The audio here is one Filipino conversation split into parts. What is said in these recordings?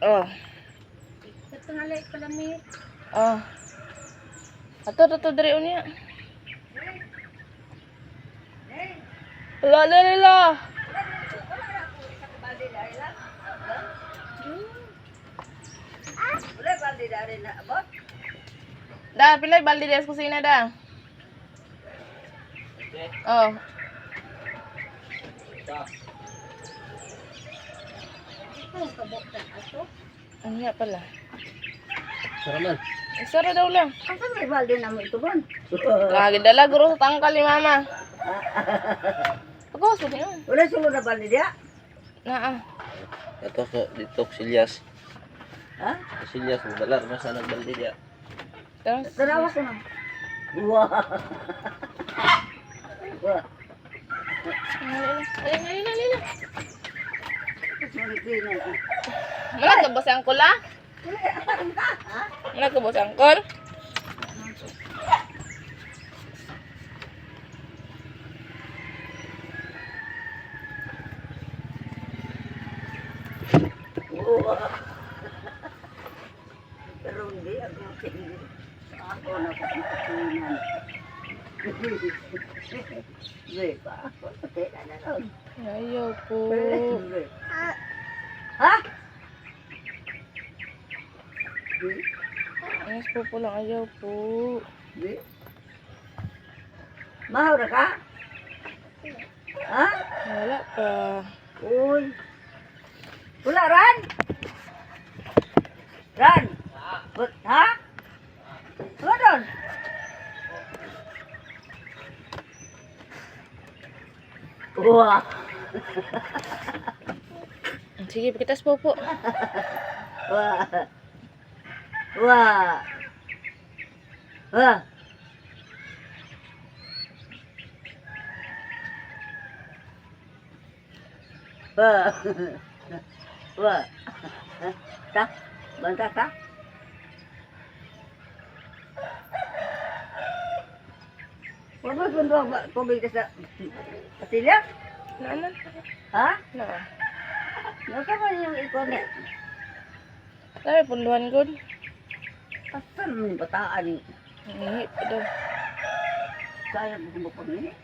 Oh. Ito nga like pala may. Oh. Ato diri unya. La. Wala balde dari na abot. Da, pilay balde di sa kusina da. Oh. Ano kabot na ato? Ano nga pala? Saraman. Isara daw lang. Asa may balde na mo ito bon? Lagi dala guro sa tangkal ni mama. Pagkawas mo din yun. Wala sulod na balde dia. Naa. Ito so dito silyas. Ha? Silyas mo dalar masa nagbaldi dia. Tapos, Tarawas na. Wah. Wah. Alina. Sulit din na. Mana ka ba si angkol ah? Mana ka ba si angkol? Wah. Pero hindi ako tingin. Ako na kapitinan. Wait pa. Pati na ron. Ayaw po. Ha? Anas po lang ayaw po. Mahal na ka? Ha? Wala pa. Uy. Wala, Ran? Ran? Ha? Wala doon? Wah. Sige, pakitas po po. Wah. Wah. Wah. Wah. Wah. Tak. Bantah tak. Wah, pun doang kau beli kasa. Pasilya? Naaman? Ha? Naa. Nasa ba yung ikon na? Dami punduhan ko. Asan mo bataan ni? Nangihi pa daw. Sayang mo pa ni.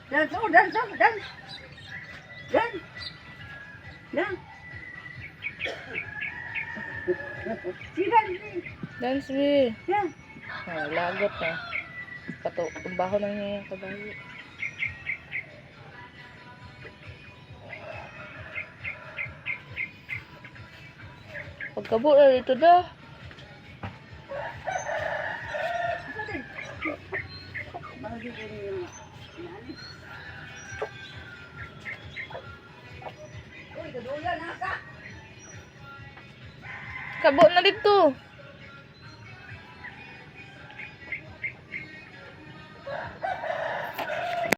Dan. Sidan. Dance be. Yan. Ah, lagot na. Baho na niya yung kabayo. Pagkabo na dito dah. Kabo na dito.